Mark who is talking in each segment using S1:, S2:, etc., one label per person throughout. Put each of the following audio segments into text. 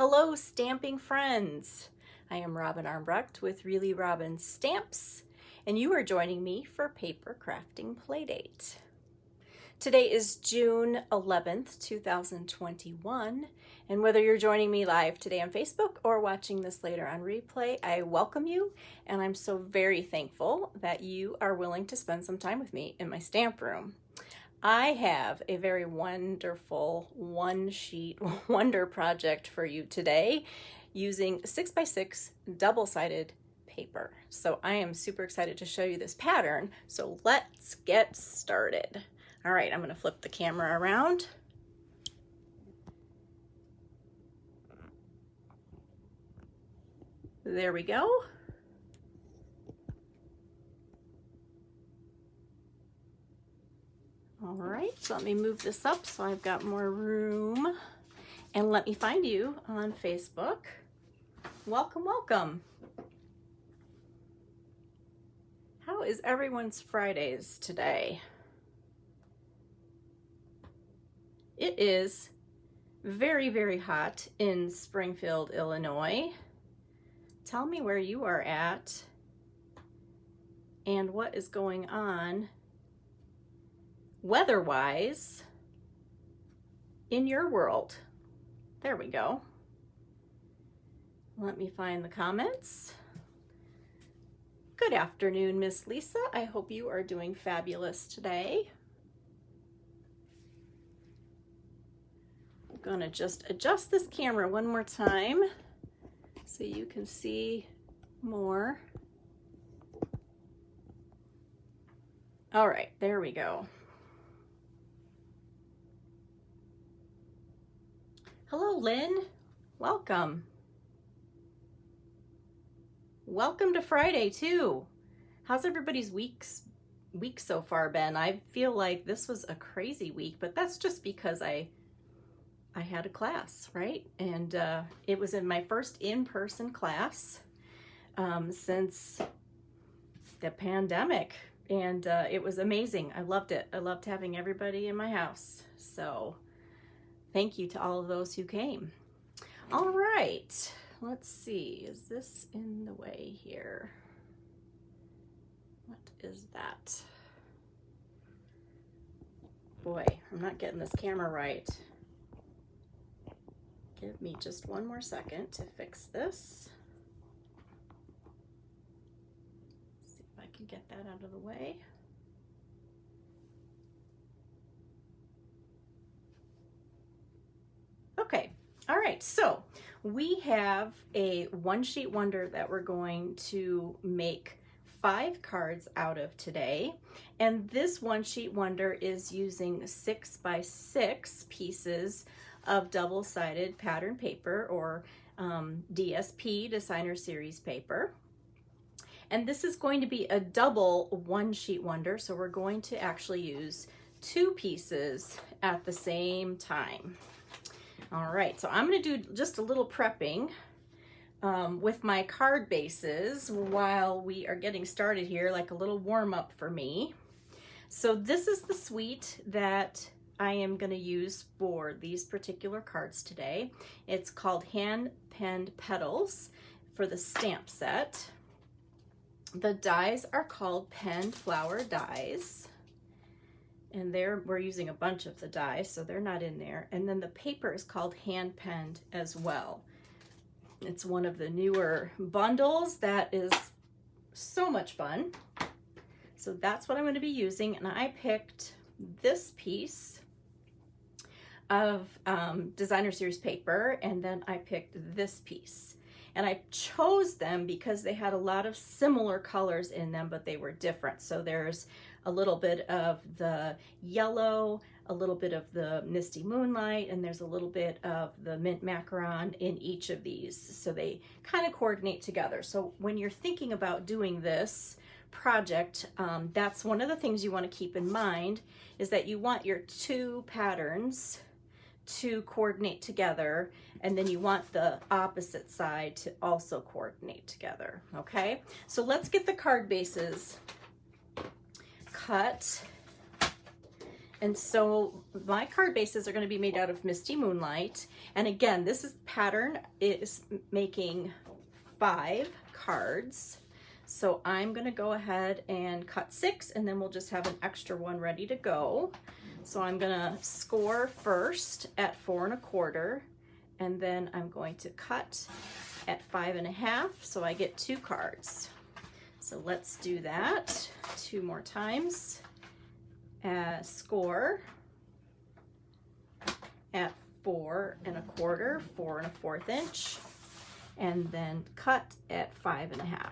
S1: Hello, stamping friends. I am Robin Armbrecht with Really Robin Stamps, and you are joining me for Paper Crafting Playdate. Today is June 11th, 2021, and whether you're joining me live today on Facebook or watching this later on replay, I welcome you, and I'm so very thankful that you are willing to spend some time with me in my stamp room. I have a very wonderful one-sheet wonder project for you today using 6x6 double-sided paper. So I am super excited to show you this pattern. So let's get started. All right, I'm going to flip the camera around. There we go. All right, so let me move this up so I've got more room. And let me find you on Facebook. Welcome, welcome. How is everyone's Fridays today? It is very, very hot in Springfield, Illinois. Tell me where you are at and what is going on weather-wise in your world. There we go. Let me find the comments. Good afternoon, Miss Lisa. I hope you are doing fabulous today. I'm gonna just adjust this camera one more time so you can see more. All right, there we go. Hello, Lynn. Welcome. Welcome to Friday, too. How's everybody's week so far been? I feel like this was a crazy week, but that's just because I had a class, right? And it was in my first in-person class since the pandemic, and it was amazing. I loved it. I loved having everybody in my house. So thank you to all of those who came. All right, let's see. Is this in the way here? What is that? Boy, I'm not getting this camera right. Give me just one more second to fix this. See if I can get that out of the way. Okay, all right, so we have a one-sheet wonder that we're going to make 5 cards out of today. And this one-sheet wonder is using 6x6 pieces of double-sided pattern paper, or DSP, Designer Series paper. And this is going to be a double one-sheet wonder, so we're going to actually use 2 pieces at the same time. All right, so I'm going to do just a little prepping with my card bases while we are getting started here, like a little warm-up for me. So this is the suite that I am going to use for these particular cards today. It's called Hand Penned Petals for the stamp set. The dies are called Penned Flower dies. And we're using a bunch of the dies, so they're not in there. And then the paper is called hand penned as well. It's one of the newer bundles that is so much fun. So that's what I'm going to be using. And I picked this piece of Designer Series paper, and then I picked this piece. And I chose them because they had a lot of similar colors in them, but they were different. So there's a little bit of the yellow, a little bit of the Misty Moonlight, and there's a little bit of the Mint Macaron in each of these. So they kind of coordinate together. So when you're thinking about doing this project, that's one of the things you want to keep in mind, is that you want your 2 patterns to coordinate together, and then you want the opposite side to also coordinate together, okay? So let's get the card bases cut And so my card bases are going to be made out of Misty Moonlight. And again, this is pattern is making 5 cards. So I'm going to go ahead and cut 6, and then we'll just have an extra one ready to go. So I'm going to score first at 4 1/4, and then I'm going to cut at 5 1/2, so I get 2 cards. So let's do that 2 more times. Score at 4 1/4, 4 1/4 inch, and then cut at 5 1/2.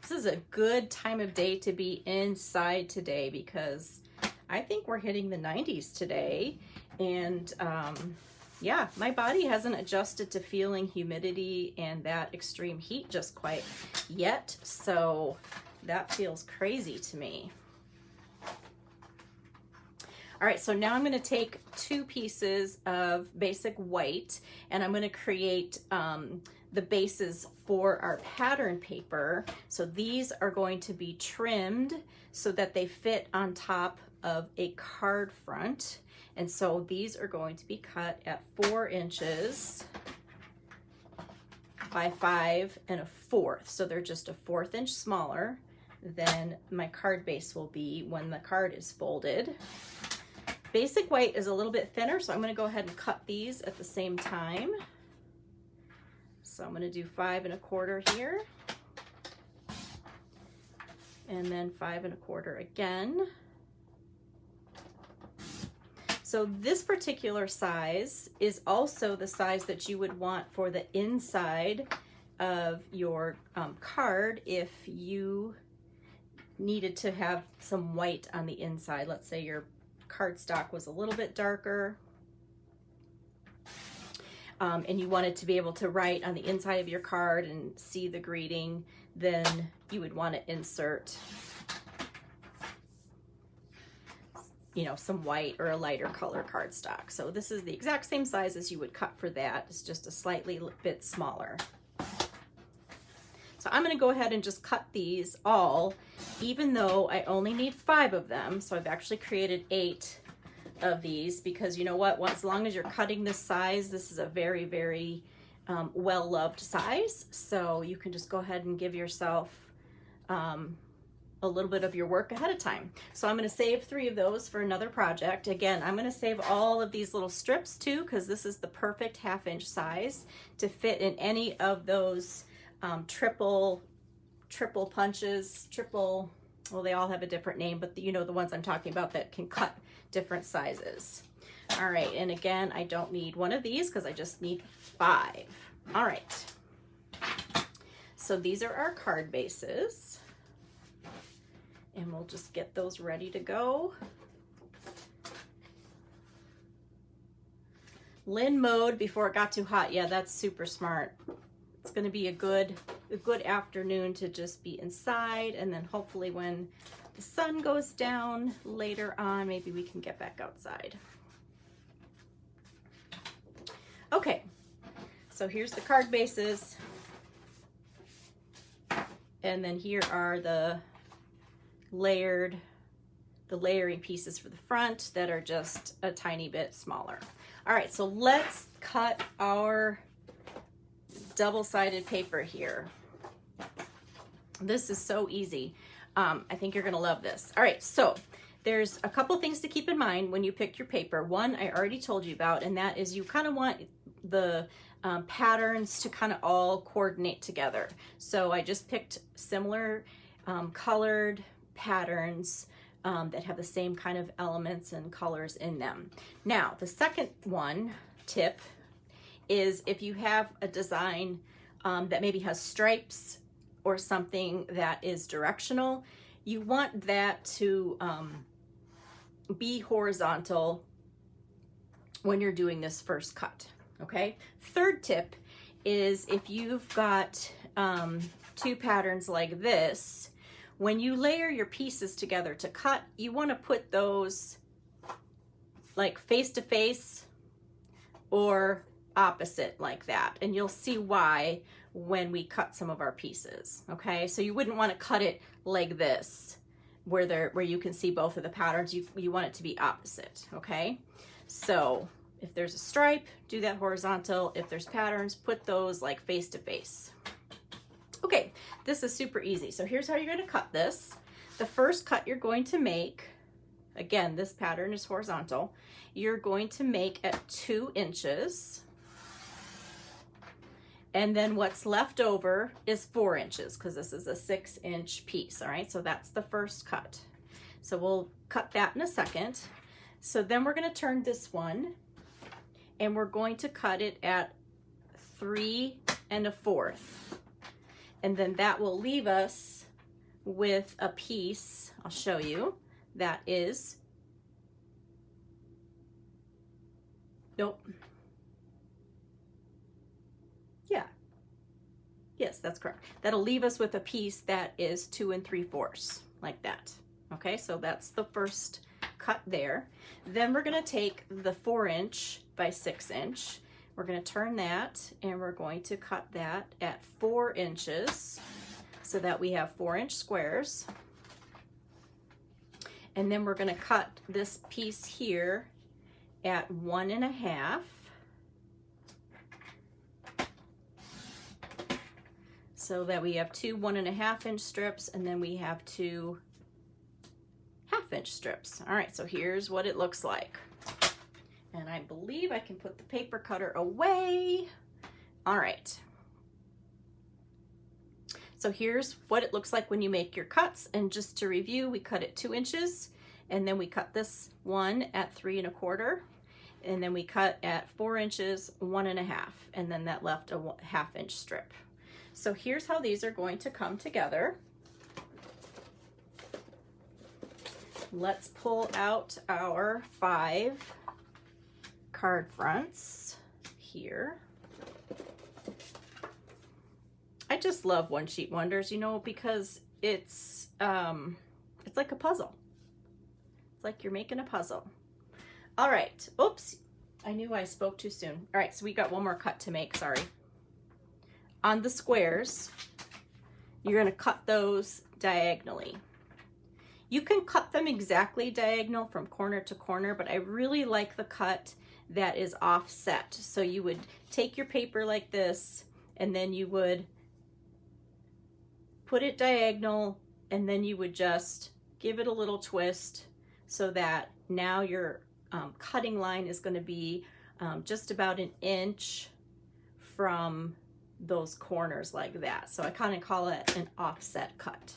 S1: This is a good time of day to be inside today because I think we're hitting the 90s today, and yeah, my body hasn't adjusted to feeling humidity and that extreme heat just quite yet, so that feels crazy to me. All right, so now I'm going to take 2 pieces of basic white, and I'm going to create the bases for our pattern paper. So these are going to be trimmed so that they fit on top of a card front. And so these are going to be cut at 4 inches by 5 1/4. So they're just a 1/4 inch smaller than my card base will be when the card is folded. Basic white is a little bit thinner, so I'm going to go ahead and cut these at the same time. So I'm going to do 5 1/4 here, and then 5 1/4 again. So this particular size is also the size that you would want for the inside of your card if you needed to have some white on the inside. Let's say your cardstock was a little bit darker and you wanted to be able to write on the inside of your card and see the greeting, then you would want to insert, you know, some white or a lighter color cardstock. So this is the exact same size as you would cut for that. It's just a slightly bit smaller. So I'm going to go ahead and just cut these all, even though I only need 5 of them. So I've actually created 8 of these because, you know what, as long as you're cutting this size, this is a very, very well-loved size. So you can just go ahead and give yourself a little bit of your work ahead of time. So I'm going to save 3 of those for another project. Again, I'm going to save all of these little strips too, because this is the perfect 1/2 inch size to fit in any of those triple punches, well, they all have a different name, but you know the ones I'm talking about that can cut different sizes. All right, and again, I don't need one of these because I just need 5. All right, so these are our card bases, and we'll just get those ready to go. Lin mode before it got too hot. Yeah, that's super smart. It's going to be a good afternoon to just be inside, and then hopefully when the sun goes down later on, maybe we can get back outside. Okay, so here's the card bases, and then here are the layering pieces for the front that are just a tiny bit smaller. All right, so let's cut our double-sided paper here. This is so easy. I think you're gonna love this. All right, so there's a couple things to keep in mind when you pick your paper. One I already told you about, and that is you kind of want the patterns to kind of all coordinate together. So I just picked similar colored patterns that have the same kind of elements and colors in them. Now, the second tip is if you have a design that maybe has stripes or something that is directional, you want that to be horizontal when you're doing this first cut, okay? Third tip is if you've got 2 patterns like this, when you layer your pieces together to cut, you want to put those like face to face or opposite like that, and you'll see why when we cut some of our pieces, okay? So you wouldn't want to cut it like this, where you can see both of the patterns. You want it to be opposite, okay? So if there's a stripe, do that horizontal. If there's patterns, put those like face to face. Okay, this is super easy. So here's how you're going to cut this. The first cut you're going to make, again, this pattern is horizontal, you're going to make at 2 inches. And then what's left over is 4 inches, because this is a 6-inch piece, all right? So that's the first cut. So we'll cut that in a second. So then we're going to turn this one, and we're going to cut it at 3 1/4. And then that will leave us with a piece, I'll show you, that is, nope. Yeah, yes, that's correct. That'll leave us with a piece that is 2 3/4, like that. Okay, so that's the first cut there. Then we're gonna take the 4-inch by 6-inch. We're going to turn that, and we're going to cut that at 4 inches so that we have 4-inch squares. And then we're going to cut this piece here at 1 1/2. So that we have 2 1 1/2-inch strips, and then we have 2 1/2-inch strips. All right, so here's what it looks like. And I believe I can put the paper cutter away. All right. So here's what it looks like when you make your cuts. And just to review, we cut it 2 inches, and then we cut this one at 3 1/4, and then we cut at 4 inches, 1 1/2, and then that left a 1/2-inch strip. So here's how these are going to come together. Let's pull out our 5 card fronts here. I just love one sheet wonders, you know, because it's like a puzzle. It's like you're making a puzzle. All right. Oops. I knew I spoke too soon. All right, so we got one more cut to make, sorry. On the squares, you're going to cut those diagonally. You can cut them exactly diagonal from corner to corner, but I really like the cut that is offset. So you would take your paper like this, and then you would put it diagonal, and then you would just give it a little twist so that now your cutting line is going to be just about 1 inch from those corners like that. So I kind of call it an offset cut.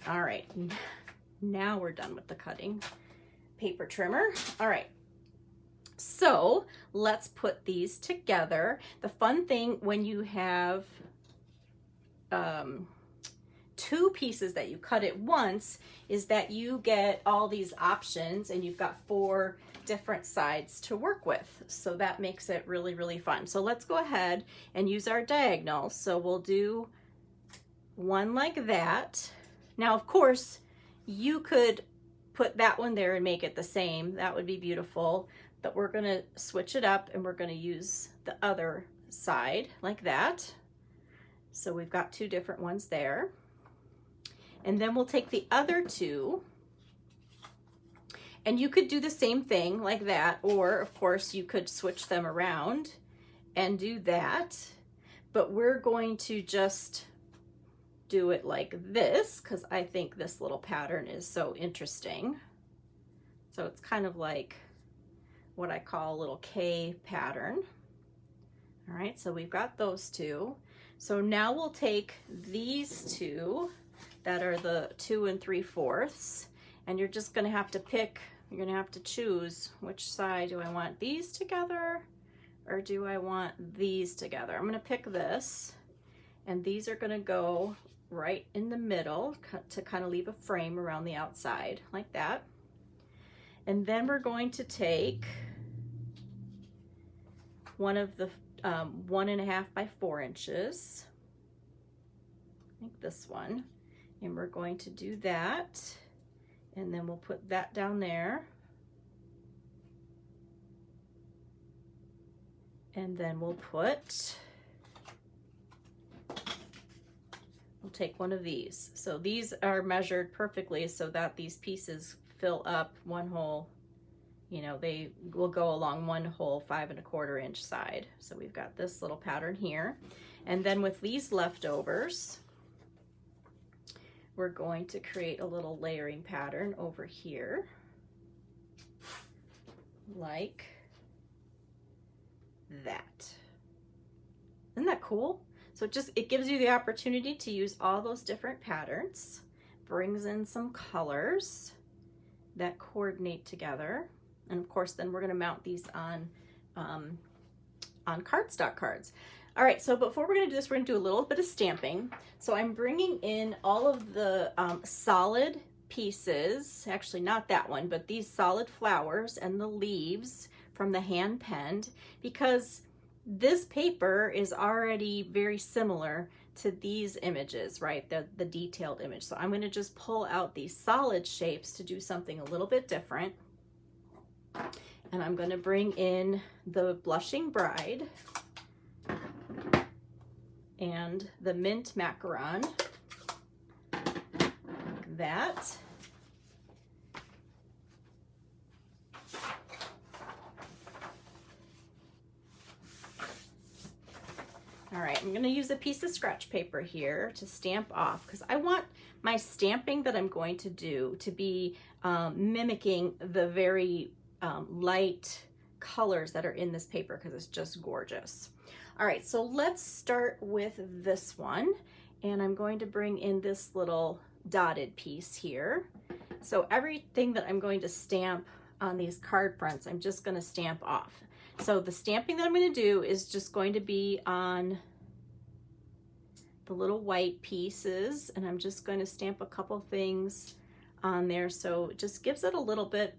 S1: All right, now we're done with the cutting. Paper trimmer. All right. So let's put these together. The fun thing when you have 2 pieces that you cut at once is that you get all these options, and you've got 4 different sides to work with. So that makes it really, really fun. So let's go ahead and use our diagonal. So we'll do one like that. Now, of course, you could put that one there and make it the same. That would be beautiful. But we're going to switch it up, and we're going to use the other side like that. So we've got 2 different ones there. And then we'll take the other 2, and you could do the same thing like that, or of course you could switch them around and do that. But we're going to just do it like this because I think this little pattern is so interesting. So it's kind of like what I call a little K pattern. All right, so we've got those 2. So now we'll take these 2 that are the 2 3/4, and you're just gonna have to pick, you're gonna have to choose which side. Do I want these together, or do I want these together? I'm gonna pick this, and these are gonna go right in the middle to kind of leave a frame around the outside like that. And then we're going to take one of the 1 1/2 by 4 inches, I think this one, and we're going to do that, and then we'll put that down there, and then we'll put take one of these. So these are measured perfectly so that these pieces fill up one whole, you know, they will go along one whole 5 1/4 inch side. So we've got this little pattern here. And then with these leftovers, we're going to create a little layering pattern over here, like that. Isn't that cool? So it gives you the opportunity to use all those different patterns, brings in some colors that coordinate together. And of course, then we're gonna mount these on cardstock cards. All right, so before we're gonna do this, we're gonna do a little bit of stamping. So I'm bringing in all of the solid pieces, actually not that one, but these solid flowers and the leaves from the hand penned, because this paper is already very similar to these images, right? The detailed image. So I'm gonna just pull out these solid shapes to do something a little bit different. And I'm gonna bring in the Blushing Bride and the Mint Macaron, like that. All right, I'm gonna use a piece of scratch paper here to stamp off, because I want my stamping that I'm going to do to be mimicking the very light colors that are in this paper, because it's just gorgeous. All right, so let's start with this one. And I'm going to bring in this little dotted piece here. So everything that I'm going to stamp on these card fronts, I'm just gonna stamp off. So the stamping that I'm gonna do is just going to be on the little white pieces, and I'm just going to stamp a couple things on there. So it just gives it a little bit,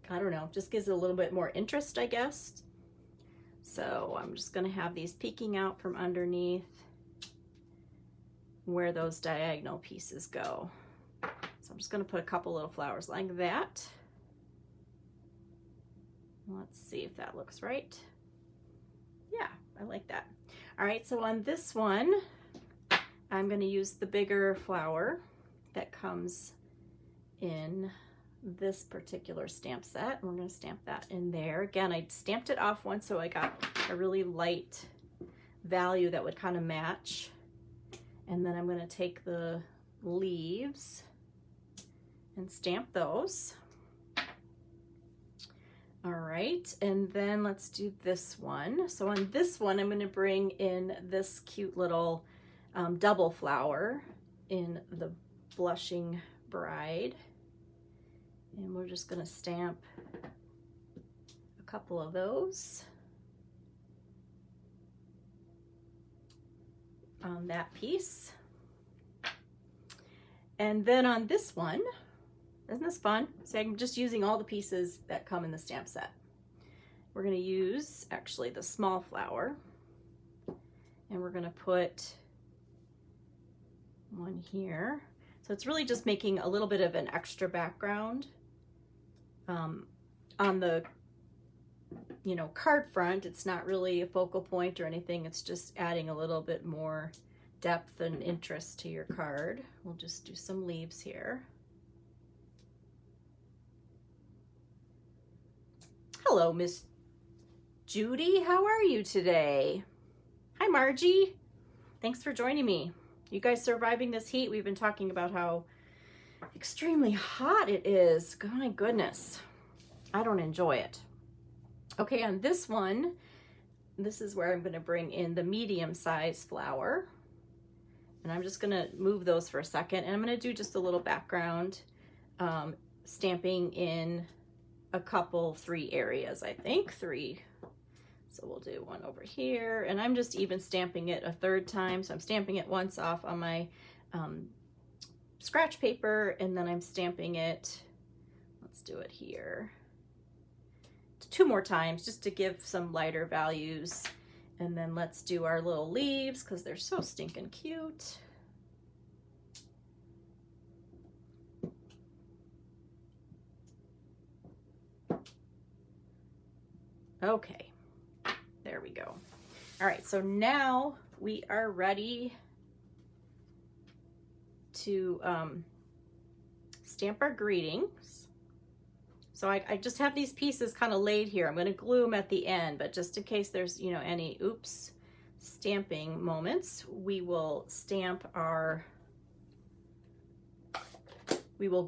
S1: I don't know, just gives it a little bit more interest, I guess. So I'm just gonna have these peeking out from underneath where those diagonal pieces go. So I'm just gonna put a couple little flowers like that. Let's see if that looks right. Yeah, I like that. All right, so on this one, I'm gonna use the bigger flower that comes in this particular stamp set. We're gonna stamp that in there. Again, I stamped it off once, so I got a really light value that would kind of match. And then I'm gonna take the leaves and stamp those. All right, and then let's do this one. So on this one, I'm gonna bring in this cute little double flower in the Blushing Bride. And we're just gonna stamp a couple of those on that piece. And then on this one, isn't this fun? So I'm just using all the pieces that come in the stamp set. We're gonna use actually the small flower, and we're gonna put one here. So it's really just making a little bit of an extra background on the, you know, card front. It's not really a focal point or anything. It's just adding a little bit more depth and interest to your card. We'll just do some leaves here. Hello, Miss Judy. How are you today? Hi, Margie. Thanks for joining me. You guys surviving this heat? We've been talking about how extremely hot it is. My goodness. I don't enjoy it. Okay, on this one, this is where I'm going to bring in the medium-sized flower. And I'm just going to move those for a second. And I'm going to do just a little background stamping in a couple, 3 areas, I think. 3. So we'll do one over here. And I'm just even stamping it a 3rd time. So I'm stamping it once off on my scratch paper, and then I'm stamping it, let's do it here, 2 more times just to give some lighter values. And then let's do our little leaves because they're so stinking cute. Okay, there we go. All right, so now we are ready to stamp our greetings. So I just have these pieces kind of laid here. I'm going to glue them at the end, but just in case there's, you know, any oops stamping moments, we will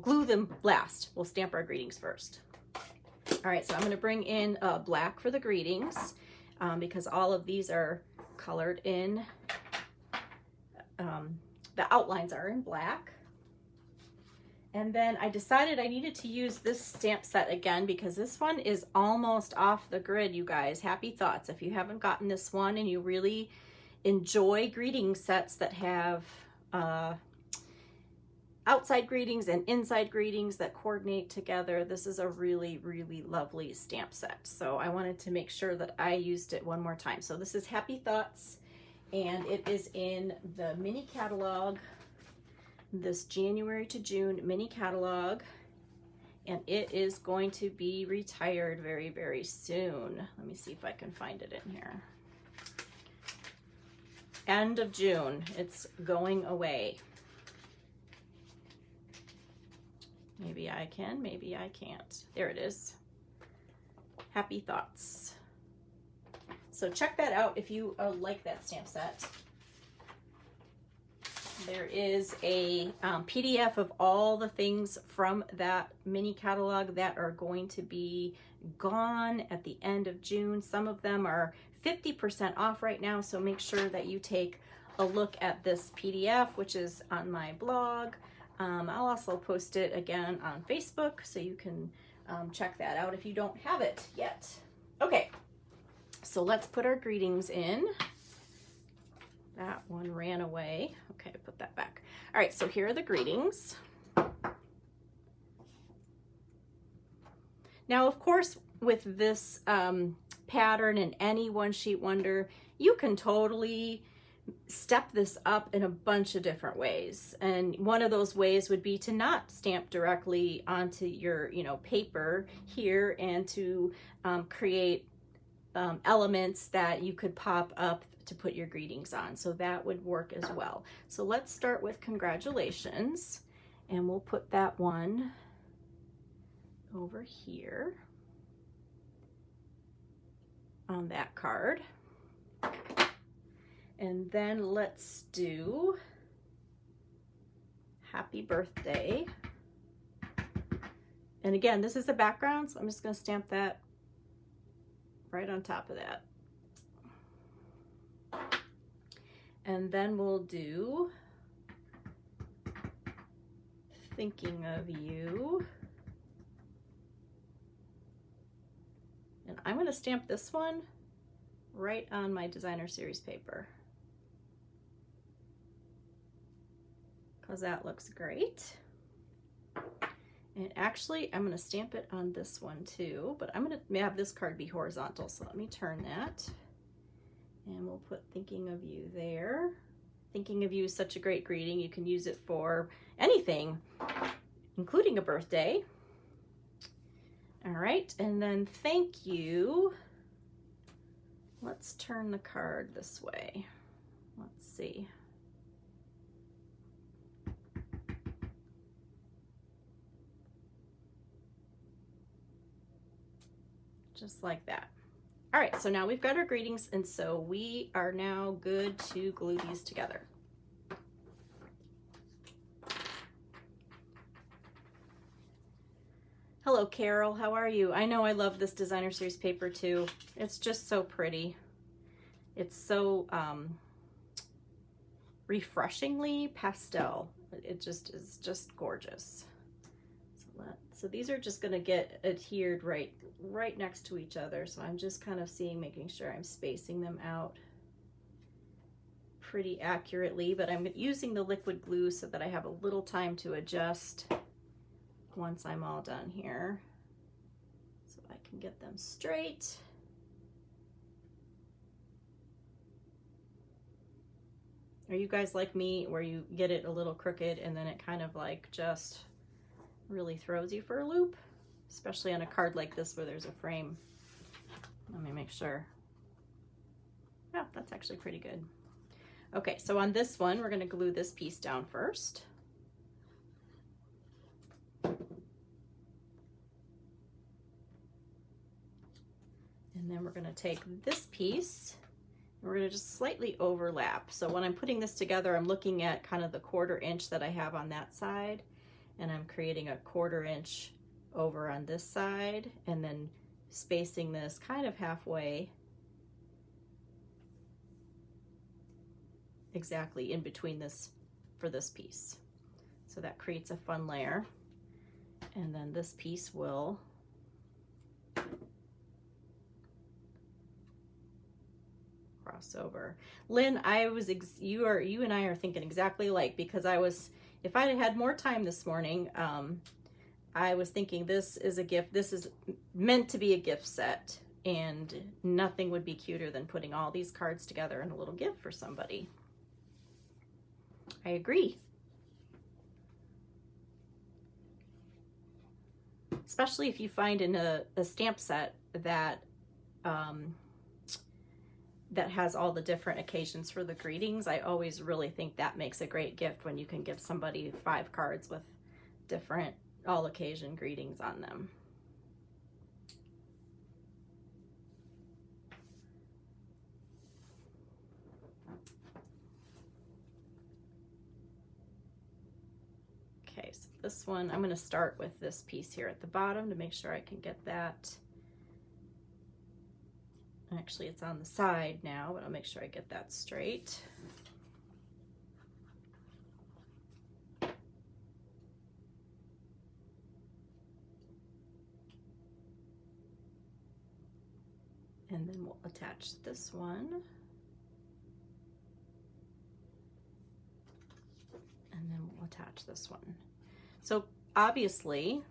S1: glue them last. We'll stamp our greetings first. All right, so I'm going to bring in black for the greetings because all of these are colored in, the outlines are in black. And then I decided I needed to use this stamp set again because this one is almost off the grid, you guys. Happy thoughts. If you haven't gotten this one and you really enjoy greeting sets that have outside greetings and inside greetings that coordinate together, this is a really, really lovely stamp set. So I wanted to make sure that I used it one more time. So this is Happy Thoughts, and it is in the mini catalog, this January to June mini catalog, and it is going to be retired very, very soon. Let me see if I can find it in here. End of June, it's going away. Maybe I can, maybe I can't. There it is. Happy Thoughts. So check that out if you like that stamp set. There is a PDF of all the things from that mini catalog that are going to be gone at the end of June. Some of them are 50% off right now, so make sure that you take a look at this PDF, which is on my blog. I'll also post it again on Facebook, so you can check that out if you don't have it yet. Okay, so let's put our greetings in. That one ran away. Okay, put that back. All right, so here are the greetings. Now, of course, with this pattern and any one sheet wonder, you can totally step this up in a bunch of different ways. And one of those ways would be to not stamp directly onto your, you know, paper here, and to create elements that you could pop up to put your greetings on. So that would work as well. So let's start with congratulations, and we'll put that one over here on that card. And then let's do happy birthday. And again, this is the background, so I'm just going to stamp that right on top of that. And then we'll do thinking of you. And I'm going to stamp this one right on my designer series paper, because that looks great. And actually, I'm going to stamp it on this one too, but I'm going to have this card be horizontal, so let me turn that. And we'll put thinking of you there. Thinking of you is such a great greeting. You can use it for anything, including a birthday. All right, and then thank you. Let's turn the card this way. Let's see. Just like that. All right, so now we've got our greetings, and so we are now good to glue these together. Hello, Carol, how are you? I know I love this designer series paper too. It's just so pretty. It's so refreshingly pastel. It just is just gorgeous. So these are just gonna get adhered right next to each other. So I'm just kind of making sure I'm spacing them out pretty accurately, but I'm using the liquid glue so that I have a little time to adjust once I'm all done here, so I can get them straight. Are you guys like me, where you get it a little crooked and then it kind of like just really throws you for a loop, especially on a card like this where there's a frame? Let me make sure. Yeah, that's actually pretty good. Okay, so on this one, we're going to glue this piece down first. And then we're going to take this piece and we're going to just slightly overlap. So when I'm putting this together, I'm looking at kind of the 1/4 inch that I have on that side, and I'm creating a 1/4 inch over on this side, and then spacing this kind of halfway, exactly in between this for this piece. So that creates a fun layer. And then this piece will cross over. Lynn, you and I are thinking exactly alike, because if I had more time this morning, I was thinking this is a gift. This is meant to be a gift set, and nothing would be cuter than putting all these cards together in a little gift for somebody. I agree. Especially if you find in a stamp set that that has all the different occasions for the greetings. I always really think that makes a great gift when you can give somebody 5 cards with different all occasion greetings on them. Okay, so this one, I'm going to start with this piece here at the bottom to make sure I can get that. Actually, it's on the side now, but I'll make sure I get that straight. And then we'll attach this one. And then we'll attach this one. So obviously,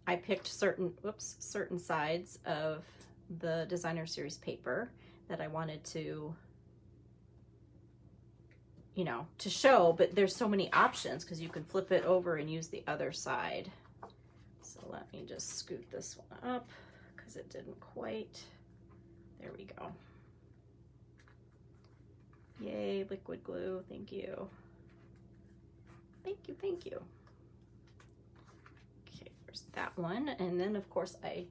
S1: I picked certain sides of the designer series paper that I wanted to, to show, but there's so many options because you can flip it over and use the other side. So let me just scoot this one up because it didn't quite. There we go. Yay, liquid glue, thank you. Thank you, thank you. Okay, there's that one. And then of course I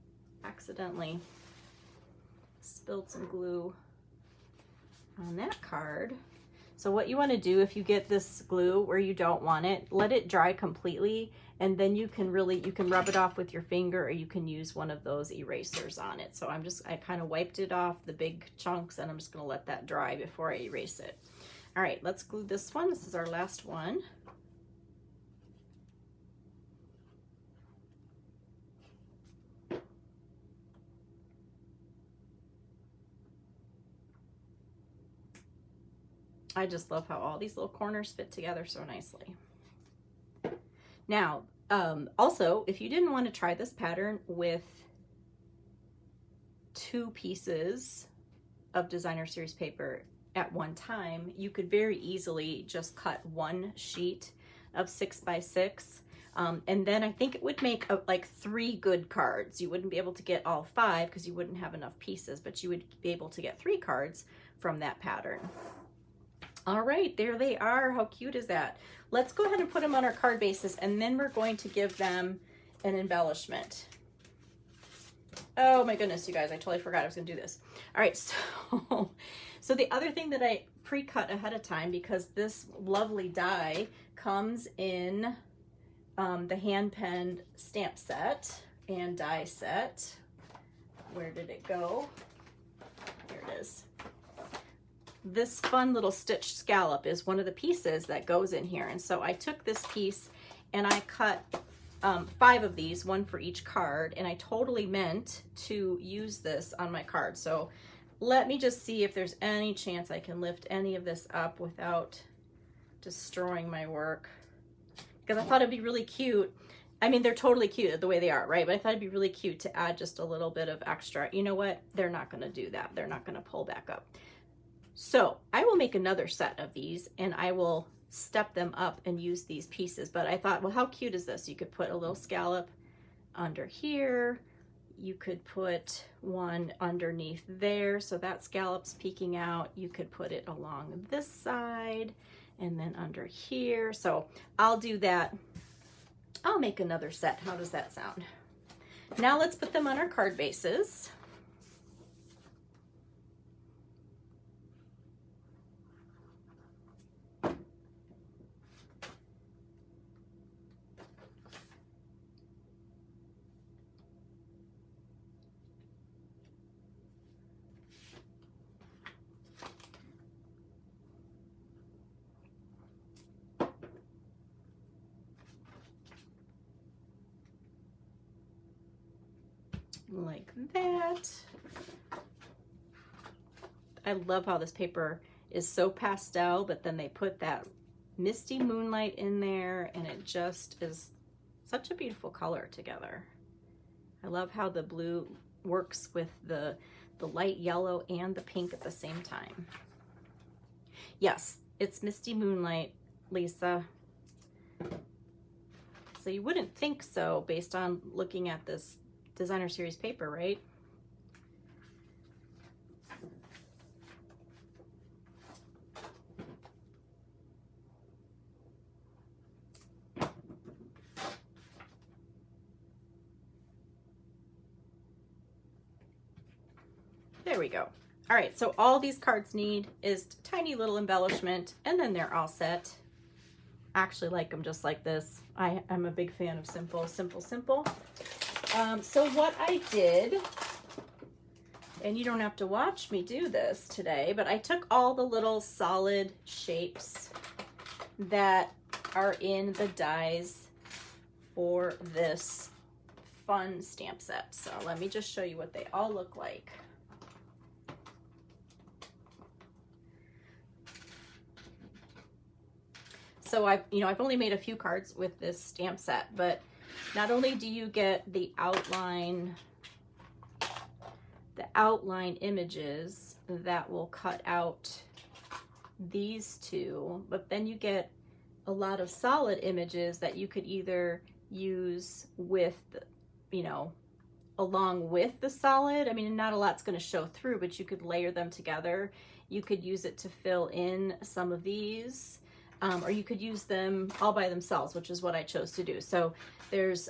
S1: accidentally spilled some glue on that card. So what you want to do if you get this glue where you don't want it, let it dry completely, and then you can rub it off with your finger, or you can use one of those erasers on it. So I kind of wiped it off the big chunks, and I'm just going to let that dry before I erase it. All right, let's glue this one. This is our last one. I just love how all these little corners fit together so nicely. Now, also, if you didn't want to try this pattern with 2 pieces of designer series paper at one time, you could very easily just cut 1 sheet of 6 by 6. And then I think it would make like 3 good cards. You wouldn't be able to get all 5 because you wouldn't have enough pieces, but you would be able to get 3 cards from that pattern. All right, there they are. How cute is that? Let's go ahead and put them on our card bases, and then we're going to give them an embellishment. Oh my goodness, you guys, I totally forgot I was gonna do this. All right, so the other thing that I pre-cut ahead of time, because this lovely die comes in the hand-penned stamp set and die set. Where did it go? Here it is. This fun little stitched scallop is one of the pieces that goes in here. And so I took this piece and I cut 5 of these, 1 for each card, and I totally meant to use this on my card. So let me just see if there's any chance I can lift any of this up without destroying my work, because I thought it'd be really cute. I mean, they're totally cute the way they are, right? But I thought it'd be really cute to add just a little bit of extra. You know what? They're not going to do that. They're not going to pull back up. So I will make another set of these, and I will step them up and use these pieces. But I thought, well, how cute is this? You could put a little scallop under here. You could put one underneath there, so that scallop's peeking out. You could put it along this side and then under here. So I'll do that. I'll make another set. How does that sound? Now let's put them on our card bases. like that. I love how this paper is so pastel, but then they put that misty moonlight in there, and it just is such a beautiful color together. I love how the blue works with the light yellow and the pink at the same time. Yes, it's misty moonlight, Lisa. So you wouldn't think so based on looking at this designer series paper, right? There we go. All right, so all these cards need is a tiny little embellishment, and then they're all set. I actually like them just like this. I'm a big fan of simple, simple, simple. So what I did, and you don't have to watch me do this today, but I took all the little solid shapes that are in the dies for this fun stamp set. So let me just show you what they all look like. So I've only made a few cards with this stamp set, but not only do you get the outline images that will cut out these two, but then you get a lot of solid images that you could either use with, along with the solid. I mean, not a lot's going to show through, but you could layer them together. You could use it to fill in some of these. Or you could use them all by themselves, which is what I chose to do. So there's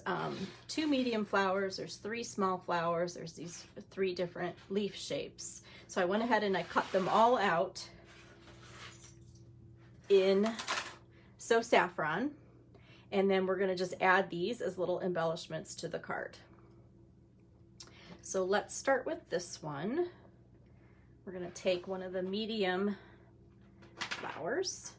S1: 2 medium flowers, there's 3 small flowers, there's these 3 different leaf shapes. So I went ahead and I cut them all out in So Saffron, and then we're gonna just add these as little embellishments to the card. So let's start with this one. We're gonna take one of the medium flowers,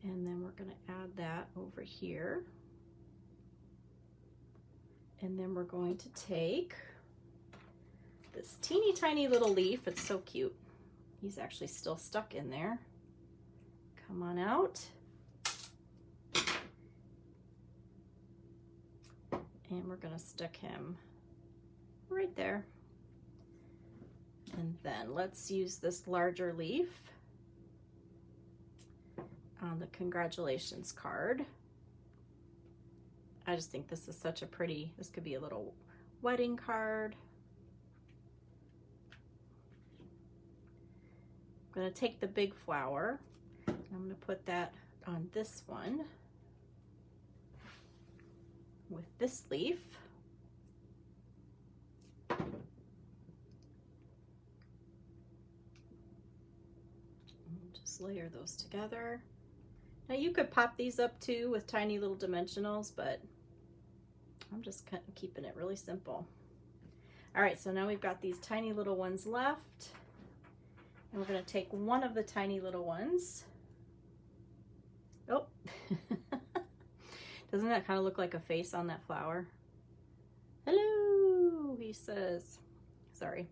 S1: and then we're going to add that over here. And then we're going to take this teeny tiny little leaf. It's so cute. He's actually still stuck in there. Come on out. And we're going to stick him right there. And then let's use this larger leaf on the congratulations card. I just think this is such a pretty, this could be a little wedding card. I'm going to take the big flower. I'm going to put that on this one with this leaf. Just layer those together. Now you could pop these up too with tiny little dimensionals, but I'm just kind of keeping it really simple. All right, so now we've got these tiny little ones left, and we're going to take one of the tiny little ones. Oh, doesn't that kind of look like a face on that flower? Hello, he says. Sorry,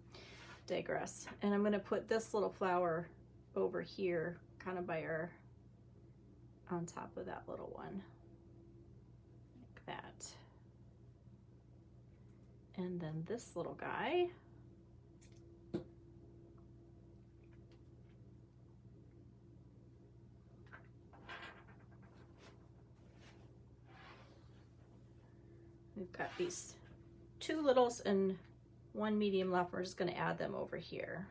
S1: digress. And I'm going to put this little flower over here, kind of by our, on top of that little one, like that. And then this little guy. We've got these 2 littles and 1 medium left. We're just going to add them over here.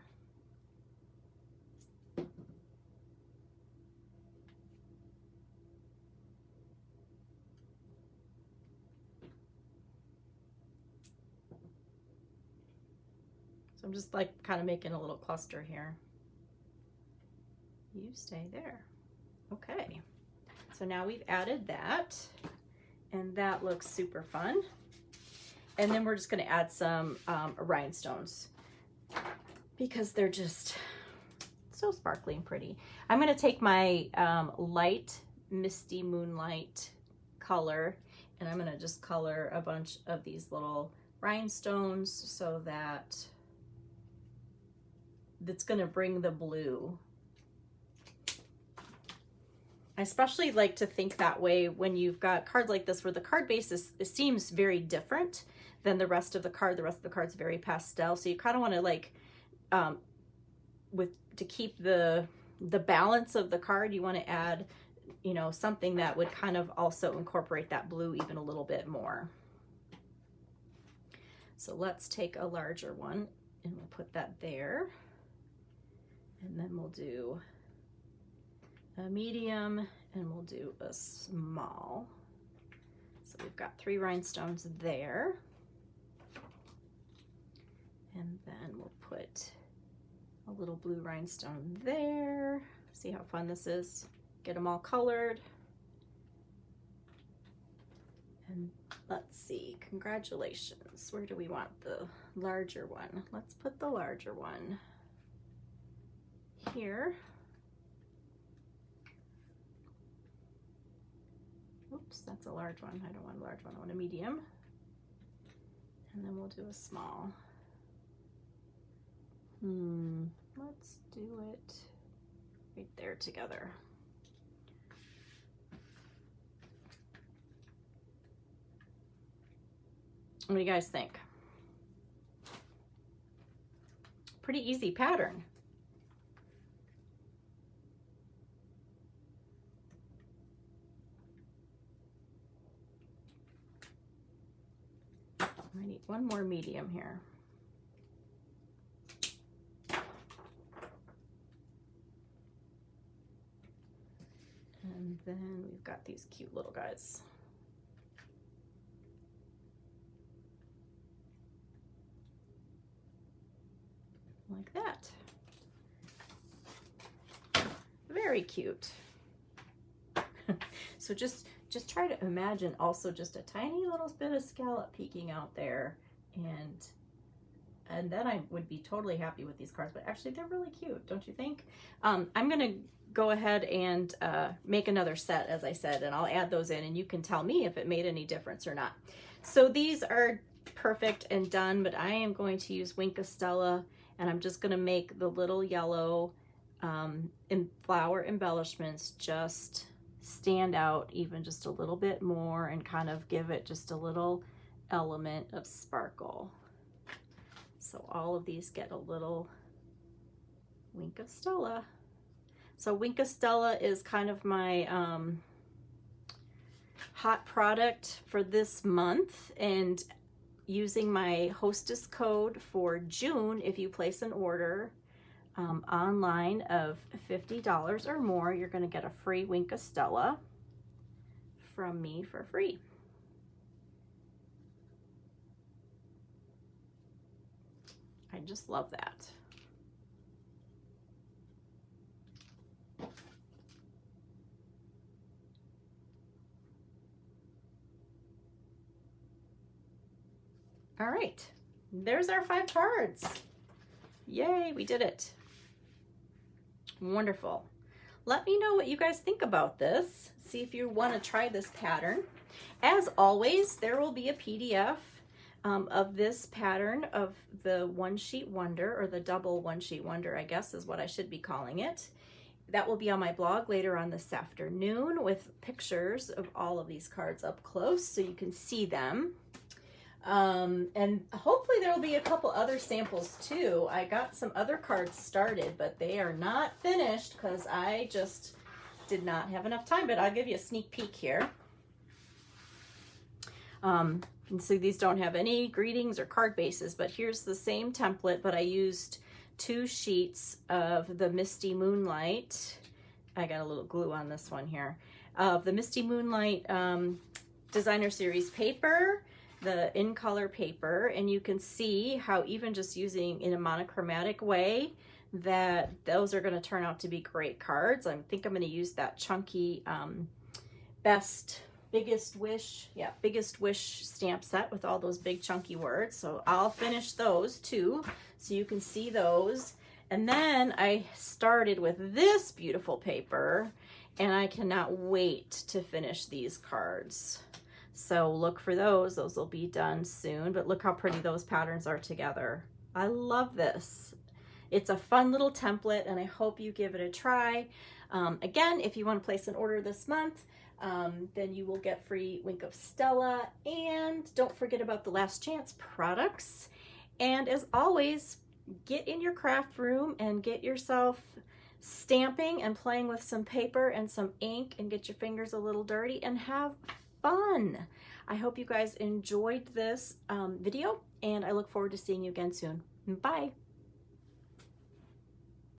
S1: I'm just like kind of making a little cluster here. You stay there. Okay, so now we've added that, and that looks super fun. And then we're just going to add some rhinestones because they're just so sparkly and pretty. I'm going to take my light misty moonlight color, and I'm gonna just color a bunch of these little rhinestones so that that's gonna bring the blue. I especially like to think that way when you've got cards like this where the card base it seems very different than the rest of the card. The rest of the card's very pastel, so you kind of want to like to keep the balance of the card, you want to add, you know, something that would kind of also incorporate that blue even a little bit more. So let's take a larger one and we'll put that there, and then we'll do a medium and we'll do a small. So we've got 3 rhinestones there, and then we'll put a little blue rhinestone there. See how fun this is? Get them all colored. And let's see, congratulations. Where do we want the larger one? Let's put the larger one here. Oops, that's a large one. I don't want a large one, I want a medium. And then we'll do a small. Let's do it right there together. What do you guys think? Pretty easy pattern. I need one more medium here. And then we've got these cute little guys. Like that. Very cute. So just try to imagine also just a tiny little bit of scallop peeking out there, and then I would be totally happy with these cards. But actually they're really cute, don't you think? I'm gonna go ahead and make another set, as I said, and I'll add those in and you can tell me if it made any difference or not. So these are perfect and done, but I am going to use Wink of Stella, and I'm just gonna make the little yellow flower embellishments just stand out even just a little bit more and kind of give it just a little element of sparkle. So all of these get a little Wink of Stella. So Wink of Stella is kind of my hot product for this month, and using my hostess code for June, if you place an order online of $50 or more, you're going to get a free Wink of Stella from me for free. I just love that. All right, there's our 5 cards. Yay, we did it. Wonderful. Let me know what you guys think about this. See if you want to try this pattern. As always, there will be a PDF of this pattern of the One Sheet Wonder, or the double One Sheet Wonder, I guess is what I should be calling it. That will be on my blog later on this afternoon with pictures of all of these cards up close so you can see them. And hopefully there will be a couple other samples too. I got some other cards started, but they are not finished because I just did not have enough time, but I'll give you a sneak peek here. And so these don't have any greetings or card bases, but here's the same template, but I used 2 sheets of the Misty Moonlight. I got a little glue on this one here. Of the Misty Moonlight Designer Series paper, the in color paper, and you can see how even just using in a monochromatic way that those are going to turn out to be great cards. I think I'm going to use that chunky Biggest Wish stamp set with all those big chunky words. So I'll finish those too so you can see those. And then I started with this beautiful paper, and I cannot wait to finish these cards. So look for those. Those will be done soon, but look how pretty those patterns are together. I love this. It's a fun little template, and I hope you give it a try. Again, if you want to place an order this month, then you will get free Wink of Stella, and don't forget about the Last Chance products. And as always, get in your craft room and get yourself stamping and playing with some paper and some ink and get your fingers a little dirty and have fun. I hope you guys enjoyed this video, and I look forward to seeing you again soon. Bye.